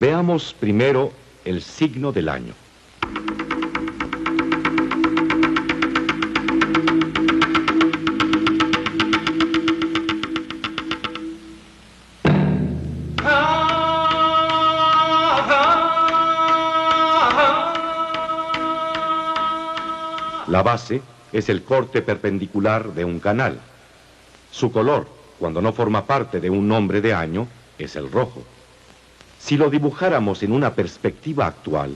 Veamos primero el signo del año. La base es el corte perpendicular de un canal. Su color, cuando no forma parte de un nombre de año, es el rojo. Si lo dibujáramos en una perspectiva actual,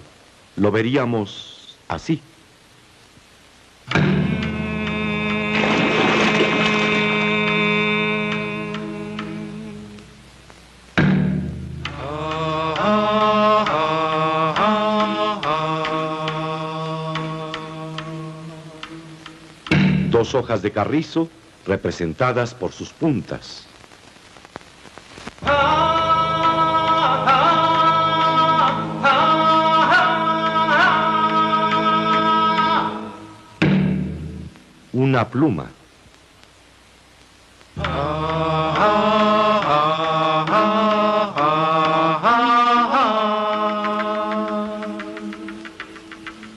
lo veríamos así. Dos hojas de carrizo representadas por sus puntas. Una pluma.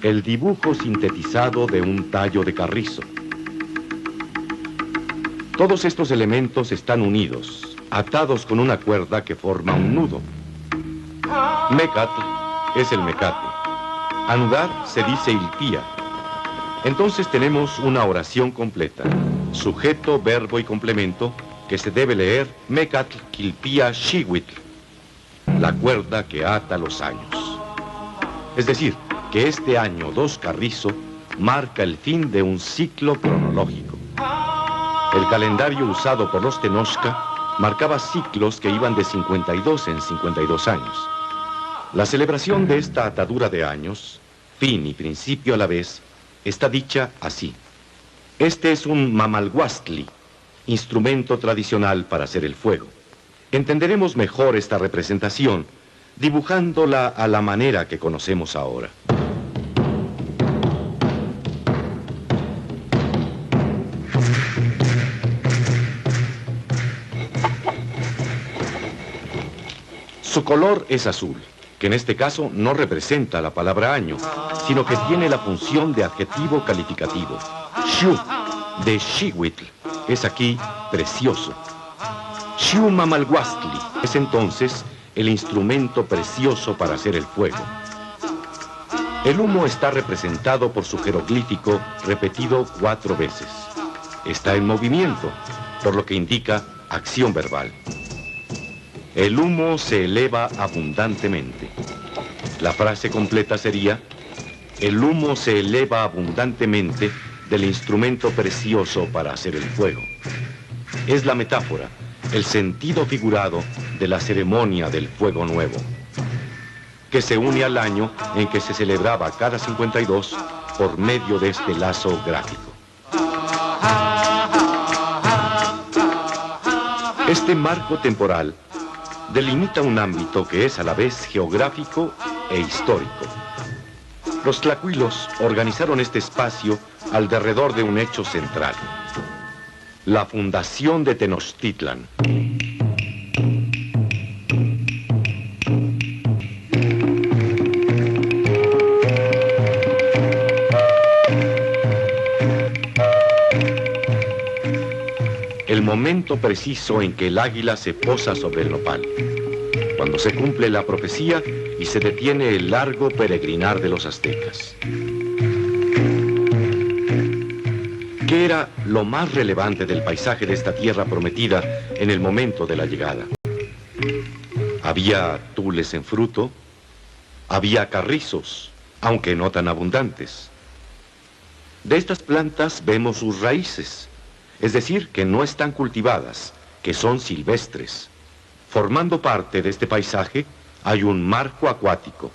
El dibujo sintetizado de un tallo de carrizo. Todos estos elementos están unidos, atados con una cuerda que forma un nudo. Mecatl es el mecate. Anudar se dice ilpía. Entonces tenemos una oración completa, sujeto, verbo y complemento, que se debe leer Mecatl quilpía xihuitl, la cuerda que ata los años. Es decir, que este año 2 carrizo marca el fin de un ciclo cronológico. El calendario usado por los Tenochca marcaba ciclos que iban de 52 en 52 años. La celebración de esta atadura de años, fin y principio a la vez, está dicha así. Este es un mamalhuastli, instrumento tradicional para hacer el fuego. Entenderemos mejor esta representación dibujándola a la manera que conocemos ahora. Su color es azul, que en este caso no representa la palabra año, sino que tiene la función de adjetivo calificativo. Xiu, de xihuitl, es aquí precioso. Xiu mamalhuastli es entonces el instrumento precioso para hacer el fuego. El humo está representado por su jeroglífico repetido 4 veces. Está en movimiento, por lo que indica acción verbal. El humo se eleva abundantemente. La frase completa sería: el humo se eleva abundantemente del instrumento precioso para hacer el fuego. Es la metáfora, el sentido figurado de la ceremonia del fuego nuevo, que se une al año en que se celebraba cada 52 por medio de este lazo gráfico. Este marco temporal delimita un ámbito que es a la vez geográfico e histórico. Los tlacuilos organizaron este espacio alrededor de un hecho central: la fundación de Tenochtitlan. El momento preciso en que el águila se posa sobre el nopal, cuando se cumple la profecía y se detiene el largo peregrinar de los aztecas. ¿Qué era lo más relevante del paisaje de esta tierra prometida en el momento de la llegada? Había tules en fruto, había carrizos, aunque no tan abundantes. De estas plantas vemos sus raíces, es decir, que no están cultivadas, que son silvestres. Formando parte de este paisaje hay un marco acuático.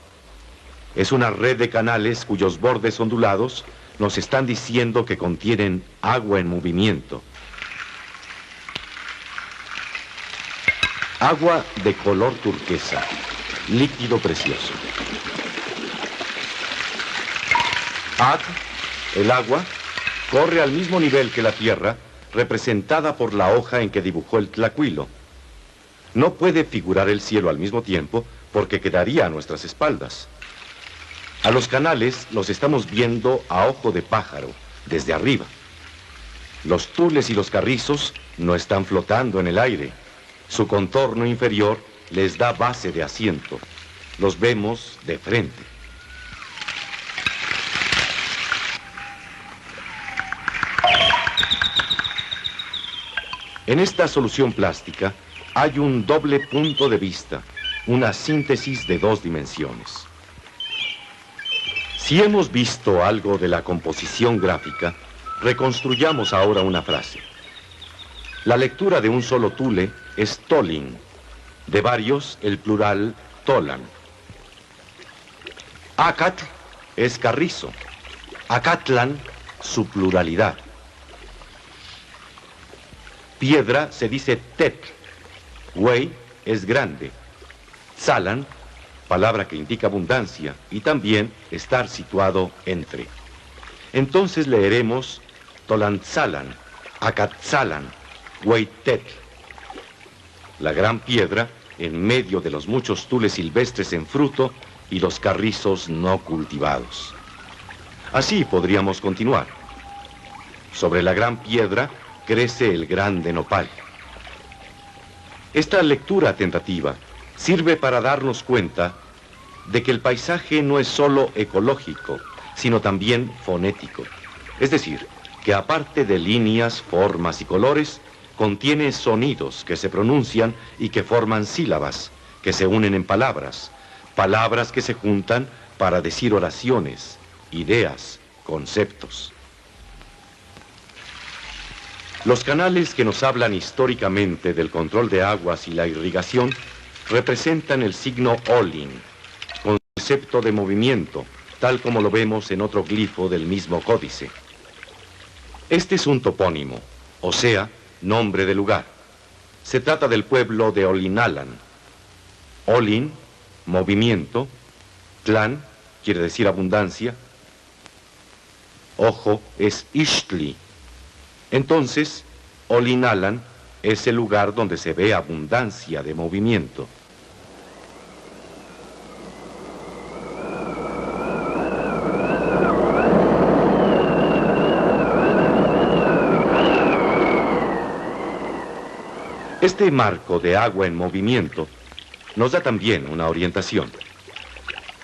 Es una red de canales cuyos bordes ondulados nos están diciendo que contienen agua en movimiento. Agua de color turquesa, líquido precioso. Ad, el agua, corre al mismo nivel que la tierra, representada por la hoja en que dibujó el tlacuilo. No puede figurar el cielo al mismo tiempo porque quedaría a nuestras espaldas. A los canales los estamos viendo a ojo de pájaro, desde arriba. Los tules y los carrizos no están flotando en el aire. Su contorno inferior les da base de asiento. Los vemos de frente. En esta solución plástica hay un doble punto de vista, una síntesis de dos dimensiones. Si hemos visto algo de la composición gráfica, reconstruyamos ahora una frase. La lectura de un solo tule es tolin, de varios el plural tolan. Acatl es carrizo, acatlan su pluralidad. Piedra se dice tetl, güey es grande, tzalan, palabra que indica abundancia y también estar situado entre. Entonces leeremos tolantzalan, acatzalan, güey tetl. La gran piedra en medio de los muchos tules silvestres en fruto y los carrizos no cultivados. Así podríamos continuar. Sobre la gran piedra crece el grande nopal. Esta lectura tentativa sirve para darnos cuenta de que el paisaje no es solo ecológico, sino también fonético. Es decir, que aparte de líneas, formas y colores, contiene sonidos que se pronuncian y que forman sílabas, que se unen en palabras, palabras que se juntan para decir oraciones, ideas, conceptos. Los canales que nos hablan históricamente del control de aguas y la irrigación representan el signo Olin, concepto de movimiento, tal como lo vemos en otro glifo del mismo códice. Este es un topónimo, o sea, nombre de lugar. Se trata del pueblo de Olinalan. Olin, movimiento, tlan, quiere decir abundancia, ojo es Ixtli. Entonces, Olinalan es el lugar donde se ve abundancia de movimiento. Este marco de agua en movimiento nos da también una orientación.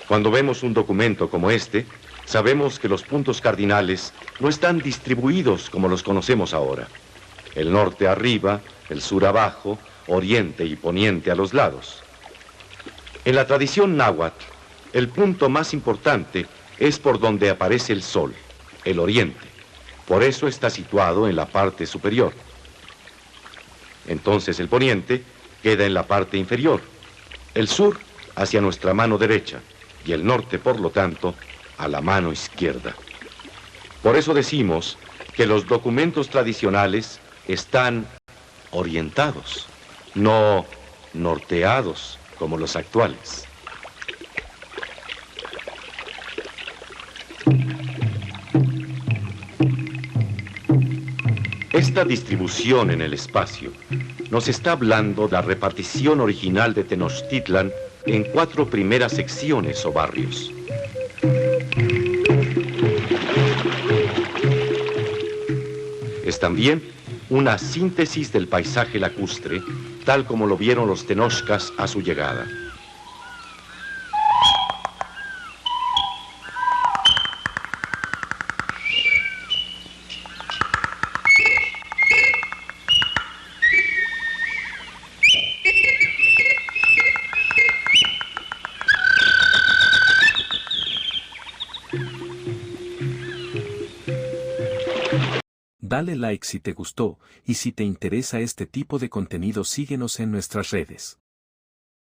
Cuando vemos un documento como este, sabemos que los puntos cardinales no están distribuidos como los conocemos ahora. El norte arriba, el sur abajo, oriente y poniente a los lados. En la tradición náhuatl, el punto más importante es por donde aparece el sol, el oriente. Por eso está situado en la parte superior. Entonces el poniente queda en la parte inferior, el sur hacia nuestra mano derecha y el norte, por lo tanto, a la mano izquierda. Por eso decimos que los documentos tradicionales están orientados, no norteados como los actuales. Esta distribución en el espacio nos está hablando de la repartición original de Tenochtitlan en 4 primeras secciones o barrios. Es también una síntesis del paisaje lacustre, tal como lo vieron los tenochcas a su llegada. Dale like si te gustó, y si te interesa este tipo de contenido síguenos en nuestras redes.